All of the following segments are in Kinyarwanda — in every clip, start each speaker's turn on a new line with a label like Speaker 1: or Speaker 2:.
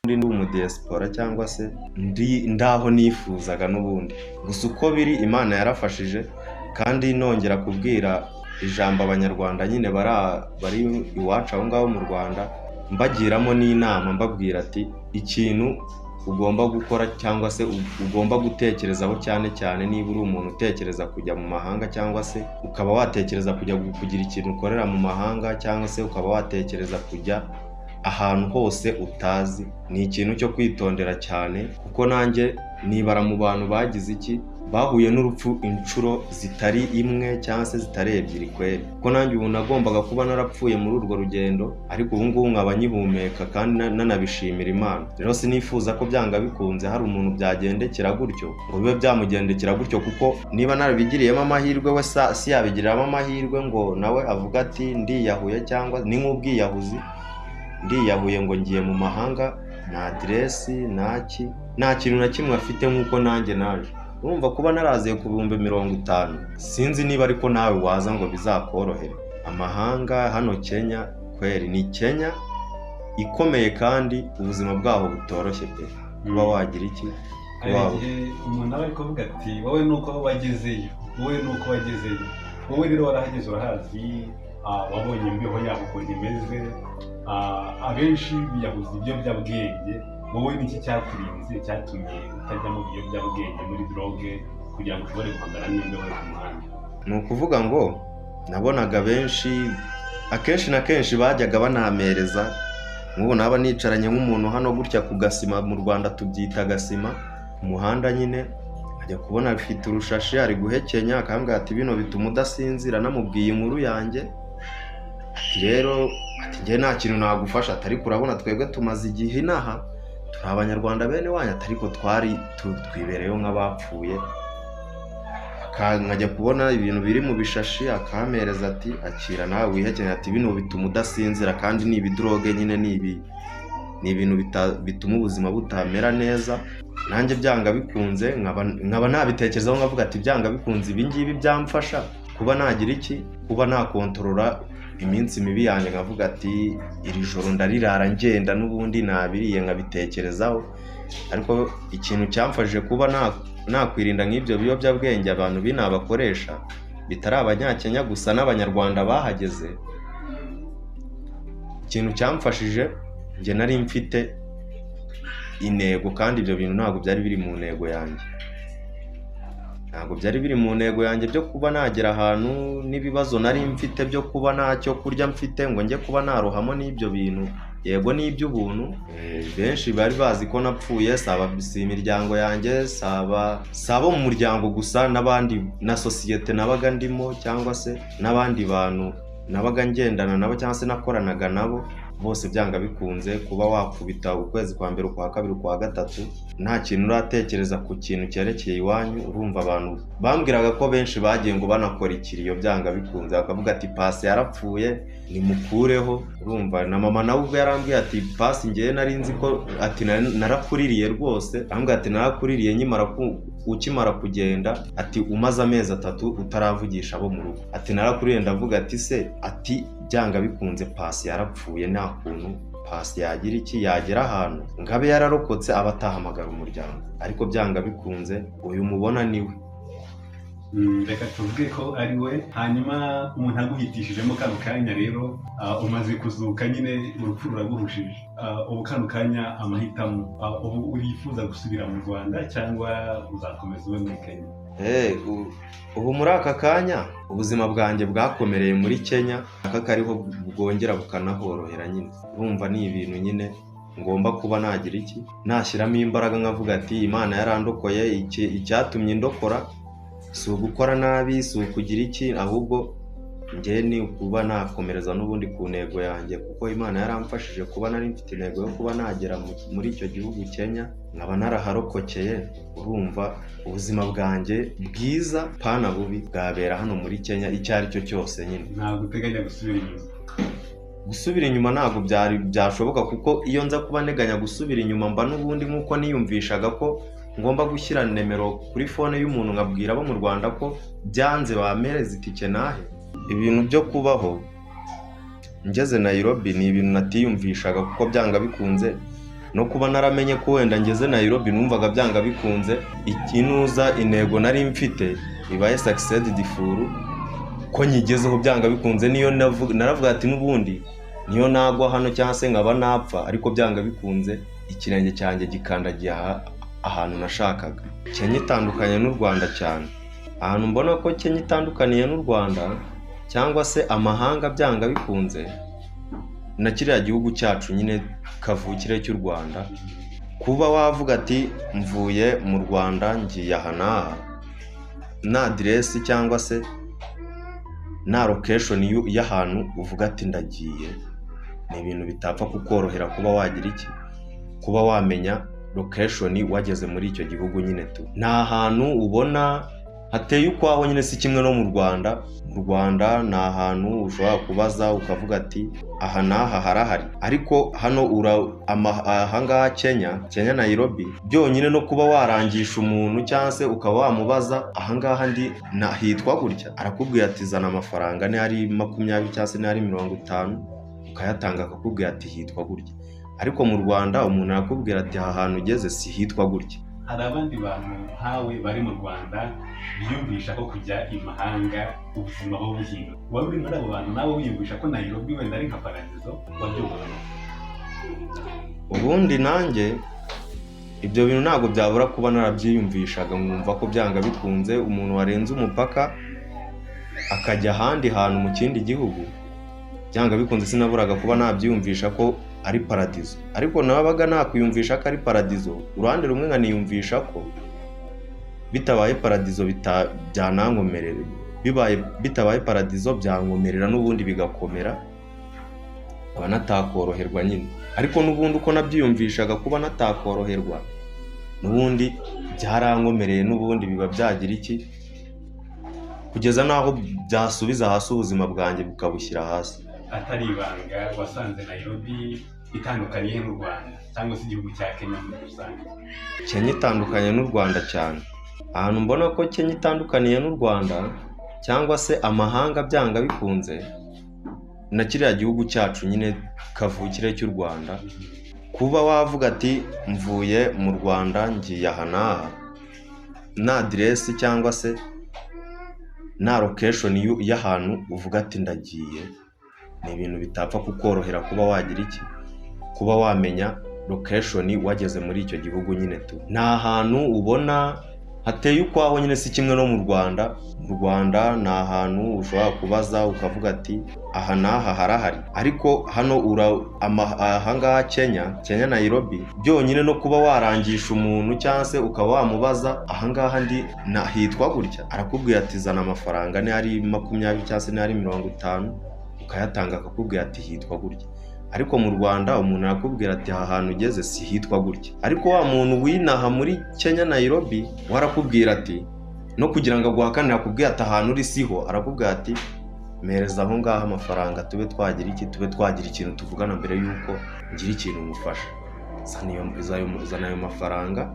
Speaker 1: ndi umudiyasipora cyangwa se ndaho nifuzaga n'ubundi, gusa uko biri Imana yarafashije kandi nongera kubwira ijambo abanyarwanda nyine bari iwacu aho ngaho mu Rwanda, mbagiramo n'inama mbabwira ati ikintu ugomba gukora cyangwa se ugomba gutekerezaho cyane cyane niba uri umuntu utekereza kujya mu mahanga cyangwa se ukaba watekereza kujya kugira ikintu ukorera mu mahanga cyangwa se ukaba watekereza kujya ahantu hose utazi, ni ikintu cyo kwitondera cyane kuko nanjye nibara mu bantu bagize iki bahuye n'urupfu inshuro zitari imwe cyangwa se zitari ebyiri kweri, kuko nanjye ubu nagombaga kuba narapfuye muri urwo rugendo ariko ubu ngubu nkaba nyihumeka kandi nanabishimira Imana. Rero sinifuza ko byanga bikunze hari umuntu byagendekera gutyo ngo bibe byamugendekera gutyo, kuko niba narabigiriyemo amahirwe we si yabigiriramo amahirwe ngo nawe avuga ati ndiyahuye, cyangwa ni nk'ubwiyahuzi ndiyahuye ngo ngiye mu mahanga nta aderesi nta kintu na kimwe afite nk'uko nanjye naje. Urumva kuba naraziye ku 50,000 sinzi niba ariko nawe waza ngo bizakorohere. Amahanga hano Kenya kweri ni Kenya ikomeye kandi ubuzima bwaho butoroshye pe, kuba wagira iki
Speaker 2: umuntu aba ari kuvuga ati wowe nuko wagezeyo, wowe rero warahageze urahazi, wabonye imbeho yabo ukuntu imeze, abenshi biyahuza ibiyobyabwenge, wowe niki cyakurinze cyatumye utajya mu biyobyabwenge muri droge kugira ngo ushobore guhangana n'imbeho yo ku muhanda?
Speaker 1: Ni ukuvuga ngo nabonaga benshi akenshi na kenshi bajyaga banamereza, nk'ubu naba nicaranye nk'umuntu hano gutya ku gasima, mu Rwanda tubyita gasima, umuhanda nyine ajya kubona bifite urushashi ari guhekenya akambwira ati bino bituma udasinzira, namubwiye inkuru yanjye rero ati njye nta kintu nagufasha, atari kurabona twebwe tumaze igihe inaha turi abanyarwanda bene wanyu, ariko twibereyeho nk'abapfuye. Nkajya kubona ibintu biri mu bishashi akamereza ati akira nawe wihekenye, ati bino bituma udasinzira kandi ni ibidroge nyine, ni ibintu bituma ubuzima butamera neza. Nanjye byanga bikunze nkaba nabitekerezaho nkavuga ati byanga bikunze ibi ngibi byamfasha kuba nagira iki, kuba nakontorora iminsi mibi yanjye, nkavuga ati iri joro ndarirara ngenda n'ubundi nabiriye, nkabitekerezaho. Ariko ikintu cyamfashije kuba nakwirinda nk'ibyo biyobyabwenge abantu binabakoresha bitari abanyakenya gusa n'abanyarwanda bahageze, ikintu cyamfashije njye nari mfite intego, kandi ibyo bintu ntabwo byari biri mu ntego yanjye, byo kuba nagera ahantu n'ibibazo nari mfite byo kuba ntacyo kurya mfite ngo njye kuba narohamo n'ibyo bintu. Yego ni iby'ubuntu, benshi bari bazi ko napfuye, si imiryango yanjye, sabo mu muryango gusa, n'abandi na sosiyete nabaga ndimo cyangwa se n'abandi bantu nabaga ngendana nabo cyangwa se nakoranaga nabo, bose byanga bikunze kuba wakubita ukwezi kwa mbere, ukwa kabiri, ukwa gatatu nta kintu uratekereza ku kintu cyerekeye iwanyu. Urumva abantu bambwiraga ko benshi bagiye ngo banakora ikiriyo byanga bikunze, bakavuga ati pasi yarapfuye nimukureho. Urumva na mama nawe ubwo yarambwiye ati pasi ngewe nari nzi ko ati narakuririye rwose, arambwira ati narakuririye ukimara kugenda, ati umaze amezi 3 utaravugisha abo mu rugo, ati narakuriye. Ndavuga ati se, ati byanga bikunze pasi yarapfuye, nta kuntu pasi yagira iki yagera ahantu ngabe yararokotse aba atahamagara umuryango, ariko byanga bikunze uyu mubona niwe.
Speaker 2: Reka tuvuge ko ari we, hanyuma umuntu aguhitishijemo kano kanya rero umaze kuzuka nyine urupfu ruraguhushije, ubu kano kanya amahitamo, ubu urifuza gusubira mu Rwanda cyangwa uzakomeza ube muri Kenya?
Speaker 1: Ubu muri aka kanya ubuzima bwanjye bwakomereye muri Kenya, aka kariho bwongera bukanahorohera nyine. Urumva ni ibintu nyine ngomba kuba nagira iki nashyiramo imbaraga, nkavuga ati Imana yarandokoye, icyatumye ndokora si ugukora nabi, si ukugira iki, ahubwo njye ni kuba nakomereza n'ubundi ku ntego yanjye, kuko Imana yaramfashije kuba nari mfite intego yo kuba nagera muri icyo gihugu Kenya, nkaba naraharokokeye. Urumva ubuzima bwanjye bwiza pana bubi bwabera hano muri Kenya, icyo ari cyo cyose nyine.
Speaker 2: Ntabwo uteganya
Speaker 1: gusubira inyuma ntabwo byashoboka, kuko iyo nza kuba nteganya gusubira inyuma mba n'ubundi nk'uko niyumvishaga ko ngomba gushyira nimero kuri fone y'umuntu nkabwira abo mu Rwanda ko byanze bamereza itike nahe. Ibintu byo kubaho ngeze Nairobi ni ibintu natiyumvishaga, kuko byanga bikunze no kuba naramenye ko wenda ngeze Nairobi numvaga byanga bikunze ikinuza intego nari mfite ibaye succeeded furu ko nyigezeho byanga bikunze niyo naravuga ati n'ubundi niyo nagwa hano cyangwa se nkaba napfa ariko byanga bikunze ikirenge cyanjye gikandagiye ahantu nashakaga. Kenya itandukanye n'u Rwanda cyane. Ahantu mbona ko Kenya itandukaniye n'u Rwanda cyangwa se amahanga byanga bikunze na kiriya gihugu cyacu nyine kavukire cy'u Rwanda, kuba wavuga ati mvuye mu Rwanda ngiye aha n'aha na aderesi cyangwa se na location y'ahantu uvuga ati ndagiye, ni ibintu bitapfa kukorohera kuba wagira iki, kuba wamenya location wageze muri icyo gihugu nyine tu. Nta hantu ubona hateye ukwaho nyine si kimwe no mu Rwanda. Mu Rwanda ni ahantu ushobora kubaza ukavuga ati aha n'aha harahari, ariko hano ahangaha Kenya Nairobi byonyine no kuba warangisha umuntu cyangwa se ukaba wamubaza ahangaha ndi hitwa gutya, arakubwira ati zana amafaranga ni ari 20 cyangwa se ni ari 50 ukayatanga akakubwira ati hitwa gutya. Ariko mu Rwanda umuntu arakubwira ati aha hantu ugeze si hitwa gutya.
Speaker 2: Hari abandi bantu nkawe bari mu Rwanda biyumvisha ko kujya imahanga ubuzima aho buhinga. Waba uri muri abo bantu nawe wiyumvisha ko Nairobi wenda ari nka paradizo wabyumva?
Speaker 1: Ubundi nanjye ibyo bintu ntabwo byabura kuba narabyiyumvishaga, nkumva ko byanga bikunze umuntu warenze umupaka akajya ahandi hantu mu kindi gihugu byanga bikunze sinaburaga kuba nabyiyumvisha ko ari paradizo. Ariko nabaga nakuyumvisha ko ari paradizo, uruhande rumwe nkaniyumvisha ko bitabaye paradizo byanankomerera, bitabaye paradizo byankomerera n'ubundi bigakomera aba natakoroherwa nyine. Ariko n'ubundi uko nabyiyumvishaga kuba natakoroherwa n'ubundi byarankomereye, n'ubundi biba byagira iki kugeza naho byasubiza hasi ubuzima bwanjye bukabushyira hasi.
Speaker 2: Atari ibanga wasanze Nairobi itandukaniye n'u Rwanda cyangwa se igihugu cya Kenya muri rusange?
Speaker 1: Kenya itandukanye n'u Rwanda cyane. Ahantu mbona ko Kenya itandukaniye n'u Rwanda cyangwa se amahanga byanga bikunze na kiriya gihugu cyacu nyine kavukire cy'u Rwanda, kuba wavuga ati mvuye mu Rwanda ngiye aha n'aha na aderesi cyangwa se na location y'ahantu uvuga ati ndagiye, ni ibintu bitapfa kukorohera kuba wagira iki, kuba wamenya location wageze muri icyo gihugu nyine tu. Nta hantu ubona hateye ukwaho nyine si kimwe no mu Rwanda. Mu Rwanda ni ahantu ushobora kubaza ukavuga ati aha n'aha harahari, ariko hano ahangaha Kenya Nairobi byonyine no kuba warangisha umuntu cyangwa se ukaba wamubaza ahangaha ndi hitwa gutya, arakubwira ati zana amafaranga ni ari 20 cyangwa se ni ari 50 ukayatanga akakubwira ati hitwa gutya. Ariko mu Rwanda umuntu arakubwira ati aha hantu ugeze si hitwa gutya. Ariko wa muntu winaha muri Kenya Nairobi warakubwira ati no kugira ngo aguhakanire akubwira ati ahantu uri siho, arakubwira ati mereza aho ngaho amafaranga tube twagira ikintu tuvugana mbere yuko ngira ikintu umufasha. Zana ayo mafaranga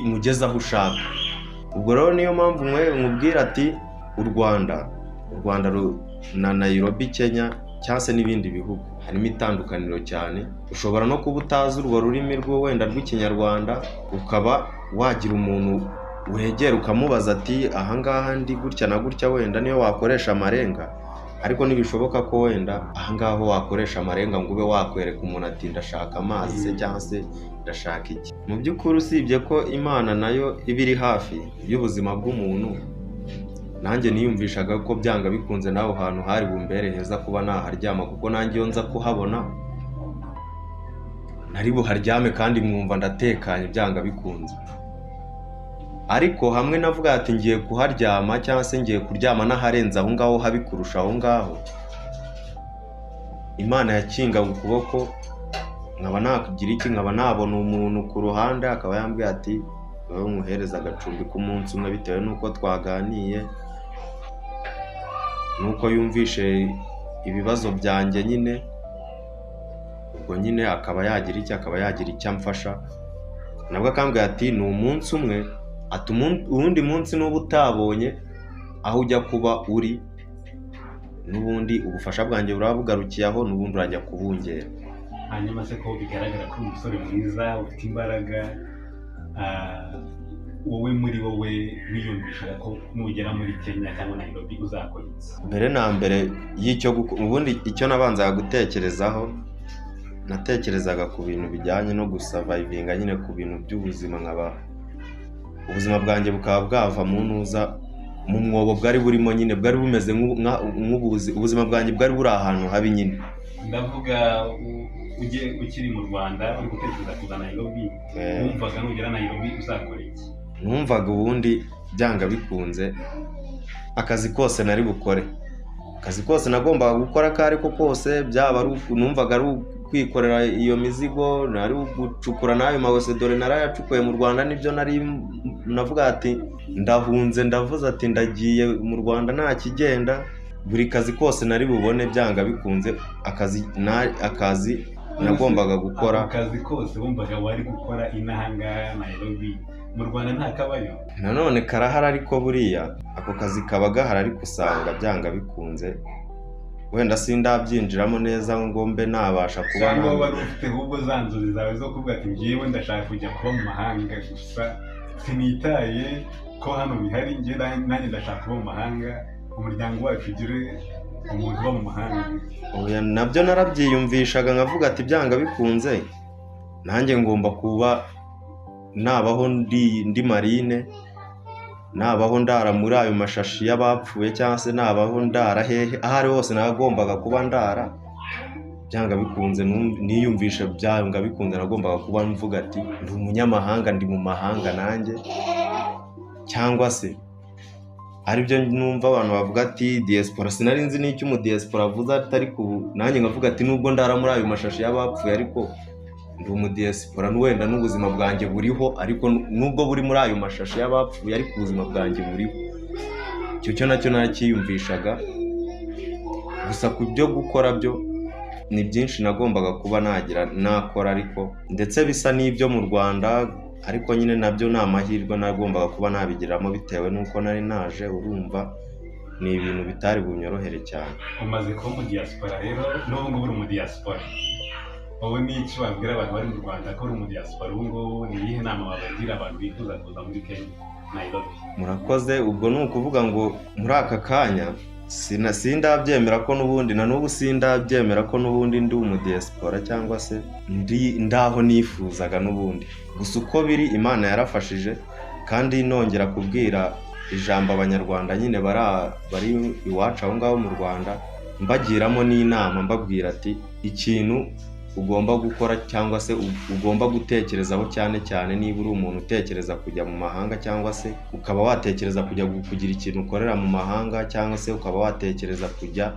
Speaker 1: mugeze aho ushaka. Ubwo rero niyo mpamvu nkubwira ati u Rwanda na Nairobi Kenya cyangwa se n'ibindi bihugu harimo itandukaniro cyane. Ushobora no kuba utazi urwo rurimi wenda rw'ikinyarwanda, ukaba wagira umuntu wegera ukamubaza ati ahangaha ndi gutya na gutya, wenda niyo wakoresha amarenga. Ariko ntibishoboka ko wenda ahangaha wakoresha amarenga ngo ube wakwereka umuntu ati ndashaka amazi se cyangwa se ndashaka iki. Mu by'ukuri usibye ko Imana nayo iba iri hafi y'ubuzima bw'umuntu, nanjye niyumvishaga ko byanga bikunze naho hantu hari bumbere heza kuba naharyama, kuko nanjye iyo nza kuhabona nari buharyame kandi mwumva ndatekanye byanga bikunze. Ariko hamwe navuga ati ngiye kuharyama cyangwa se ngiye kuryama n'aharenze aho ngaho habi kurusha aho ngaho, Imana yakingaga ukuboko nkaba nakugira iki, nkaba nabona umuntu ku ruhande akaba yambwiye ati wowe nkuhereza agacumbi k'umunsi umwe bitewe n'uko twaganiye, nuko yumvishe ibibazo byanjye nyine. Ubwo nyine akaba yagira icyo amfasha. Nabwo akambwira ati ni umunsi umwe, ati uwundi munsi n'uba utabonye aho ujya kuba uri, n'ubundi ubufasha bwanjye buraba bugarukiye aho, n'ubundi urajya kubungera.
Speaker 2: hanyuma se ko bigaragara ko uri umusore mwiza ufite imbaraga, wowe muri wowe wiyumvishaga ko nugera muri Kenya cyangwa Nairobi uzakora iki?
Speaker 1: mbere na mbere ubundi icyo nabanzaga gutekerezaho, natekerezaga ku bintu bijyanye no gusavayivinga nyine, ku bintu by'ubuzima, ubuzima bwanjye bukaba bwava mu mwobo bwari burimo nyine, bwari bumeze ubuzima bwanjye bwari buri ahantu habi nyine.
Speaker 2: Ndavuga ukiri mu Rwanda uri gutekereza kuza Nairobi, wumvaga nugera Nairobi uzakora iki?
Speaker 1: Numvaga ubundi byanga bikunze akazi kose nari bukore, akazi kose nagombaga gukora ako ariko kose, byaba numvaga ari kwikorera iyo mizigo, nari gucukura n'ayo mawese, dore narayacukuye mu Rwanda, nibyo navuga ati ndahunze, ndavuze ati ndagiye mu Rwanda nta kigenda, buri kazi kose nari bubone byanga bikunze, akazi nagombaga gukora.
Speaker 2: Akazi kose wumvaga wari gukora inahanga Nairobi, mu Rwanda nta kabayo?
Speaker 1: Nanone karahari, ariko buriya ako kazi kaba gahari, ariko usanga byanga bikunze, wenda sindabyinjiramo neza ngo mbe nabasha kuba
Speaker 2: cyangwa wari ufite ahubwo za nzozi zawe zo kuvuga ati ngiyewe ndashaka kujya kuba mu mahanga, gusa sinitaye ko hano bihari, njye nanjye ndashaka kuba mu mahanga, umuryango wacu ugire umuntu uba mu mahanga.
Speaker 1: Oya, nabyo narabyiyumvishaga nkavuga ati byanga bikunze nanjye ngomba kuba nabaho ndi marine, nabaho ndara muri ayo mashashi y'abapfuye, cyangwa se nabaho ndara hehe, ahari hose nagombaga kuba ndara. Byanga bikunze niyumvisha byanga bikunze nagombaga kuba mvuga ati ndi umunyamahanga, ndi mu mahanga nanjye, cyangwa se aribyo numva abantu bavuga ati diaspora. Sinari nzi n'icyo umudiyasipora avuze, ariko nanjye ngavuga ati nubwo ndara muri ayo mashashi y'abapfuye, ariko ndi umudiyasipora, wenda n'ubuzima bwanjye buriho, ariko nubwo buri muri ayo mashashi y'abapfuye, ariko ubuzima bwanjye buriho. Icyo cyo nacyo narakiyumvishaga. Gusa ku byo gukora byo ni byinshi nagombaga kuba nakora, ariko ndetse bisa n'ibyo mu Rwanda, ariko nyine nabyo ni amahirwe nagombaga kuba nabigiramo bitewe n'uko nari naje. Urumva ni ibintu bitari bunyorohere cyane.
Speaker 2: Umaze kuba umudiyasipora rero, n'ubu ngubu uri umudiyasipora, wowe n'icyo wabwira abantu bari mu Rwanda ko uri umudiyasipora ubu ngubu, ni iyihe nama wabagira abantu bifuza kuza muri Kenya Nairobi?
Speaker 1: Murakoze. Ubwo ni ukuvuga ngo muri aka kanya sindabyemera ko n'ubundi, na n'ubu sindabyemera ko n'ubundi ndi umudiyasipora, cyangwa se ndaho nifuzaga n'ubundi. Gusa uko biri Imana yarafashije, kandi nongera kubwira ijambo abanyarwanda nyine bari iwacu aho ngaho mu Rwanda, mbagiramo n'inama, mbabwira ati ikintu ugomba gukora cyangwa se ugomba gutekerezaho, cyane cyane niba uri umuntu utekereza kujya mu mahanga, cyangwa se ukaba watekereza kujya kugira ikintu ukorera mu mahanga, cyangwa se ukaba watekereza kujya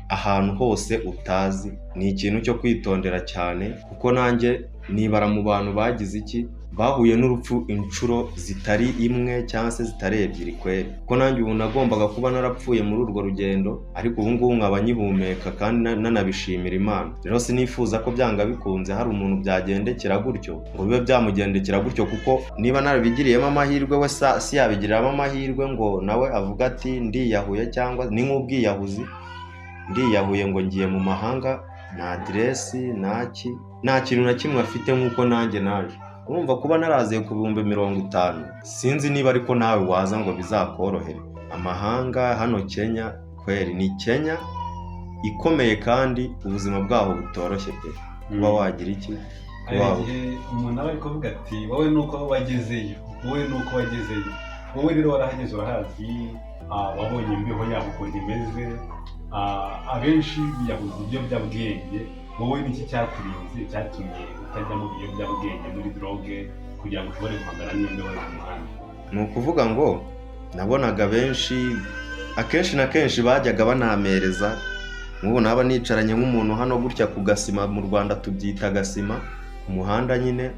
Speaker 1: ahantu hose utazi, ni ikintu cyo kwitondera cyane. Kuko nanjye nibara mu bantu bagize bahuye n'urupfu inshuro zitari imwe cyangwa se zitari ebyiri kweri. Kuko nanjye ubu nagombaga kuba narapfuye muri urwo rugendo, ariko ubu ngubu nkaba nyihumeka kandi nanabishimira Imana. Rero sinifuza ko byanga bikunze hari umuntu byagendekera gutyo ngo bibe byamugendekera gutyo, kuko niba narabigiriyemo amahirwe, we si yabigiriramo amahirwe ngo nawe avuga ati ndiyahuye, cyangwa ni nk'ubwiyahuzi, ndiyahuye ngo ngiye mu mahanga, nta aderesi nta kintu na kimwe afite nk'uko nanjye naje. Urumva kuba naraziye ku 50,000, sinzi niba ariko nawe waza ngo bizakorohere. Amahanga hano Kenya kweri ni Kenya ikomeye, kandi ubuzima bwaho butoroshye pe. Kuba wagira iki
Speaker 2: umuntu aba ari kuvuga ati wowe nuko wagezeyo, wowe rero warahageze, urahazi, wabonye imbeho yabo ukuntu imeze, abenshi biyabuze ibiyobyabwenge. Wowe niki cyakurinze, cyatumye utajya mu biyobyabwenge, muri droge, kugira ngo ushobore guhangana n'imbeho yo mu muhanda?
Speaker 1: Ni ukuvuga ngo nabonaga benshi, akenshi na kenshi bajyaga banamereza. Nk'ubu naba nicaranye nk'umuntu hano gutya ku gasima, mu Rwanda tubyita gasima, ku muhanda nyine,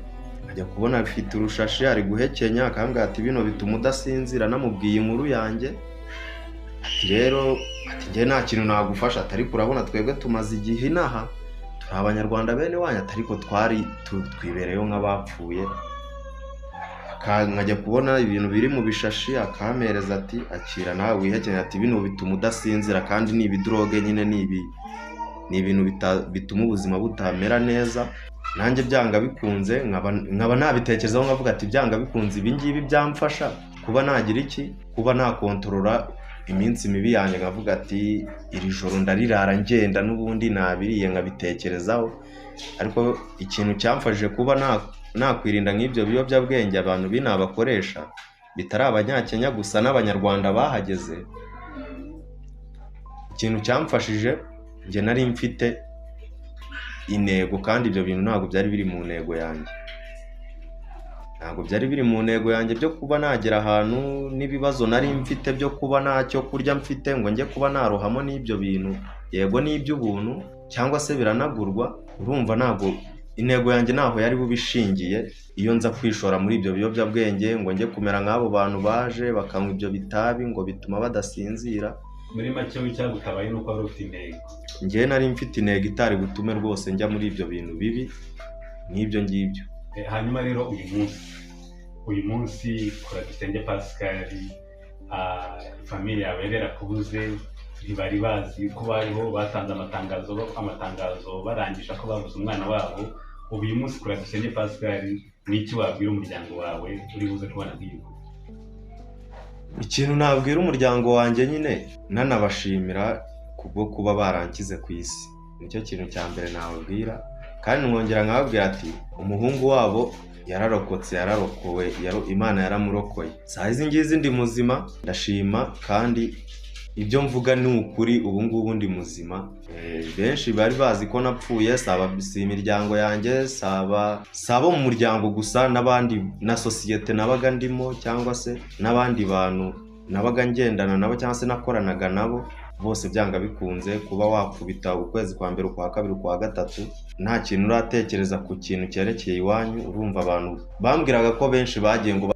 Speaker 1: ajya kubona afite urushashi ari guhekenya, akambwira ati bino bituma udasinzira. Namubwiye inkuru yanjye, ati rero ati njye nta kintu nagufasha, ariko urabona twebwe tumaze igihe inaha, turi abanyarwanda bene wanyu, ariko twibereyeho nk'abapfuye. Nkajya kubona ibintu biri mu bishashi, akamereza ati akira nawe wihekenya, ati bino bituma udasinzira, kandi ni ibidroge nyine, ni ibintu bituma ubuzima butamera neza. Nanjye byanga bikunze nkaba nabitekerezaho nkavuga ati byanga bikunze ibi ngibi byamfasha kuba nagira iki, kuba nakontorora iminsi mibi yanjye, nkavuga ati iri joro ndarirara ngenda n'ubundi nabiriye, nkabitekerezaho. Ariko ikintu cyamfashije kuba nakwirinda nk'ibyo biyobyabwenge abantu binabakoresha, bitari abanyakenya gusa n'abanyarwanda bahageze, ikintu cyamfashije njye nari mfite intego, kandi ibyo bintu ntabwo byari biri mu ntego yanjye. Ntabwo byari biri mu ntego yanjye byo kuba nagera ahantu n'ibibazo nari mfite byo kuba ntacyo kurya mfite ngo njye kuba narohamo n'ibyo bintu. Yego ni iby'ubuntu cyangwa se biranagurwa, urumva ntabwo intego yanjye ntaho yari bubishingiye iyo nza kwishora muri ibyo biyobyabwenge ngo njye kumera nk'abo bantu baje bakanywa ibyo bitabi ngo bituma badasinzira.
Speaker 2: Muri make w'icyagutabaye nuko wari ufite intego.
Speaker 1: Njye nari mfite intego itari butume rwose njya muri ibyo bintu bibi n'ibyo ngibyo.
Speaker 2: Hanyuma rero uyu munsi kora Dusenge Pascal, famiye yawe yari yarakubuze, ntibari bazi ko bariho, batanze amatangazo barangije ko babuze umwana wabo. Uyu munsi kora Dusenge Pascal, ni iki wabwira umuryango wawe uri buze kubona bwiwe?
Speaker 1: Ikintu nabwira umuryango wanjye nyine nanabashimira kubwo kuba barankize ku isi, nicyo kintu cya mbere nababwira. Kandi mwongera nkababwira ati umuhungu wabo yararokotse, yararokowe, Imana yaramurokoye. Saa izi ngizi ndi muzima, ndashima, kandi ibyo mvuga ni ukuri. Ubu ngubu ndi muzima. Benshi bari bazi ko napfuye, si imiryango yanjye, sabo mu muryango gusa, n'abandi na sosiyete nabaga ndimo, cyangwa se n'abandi bantu nabaga ngendana nabo cyangwa se nakoranaga nabo, bose byanga bikunze kuba wakubita ukwezi kwa mbere, ukwa kabiri, ukwa gatatu nta kintu uratekereza ku kintu cyerekeye iwanyu. Urumva abantu bambwiraga ko benshi bagiye ngo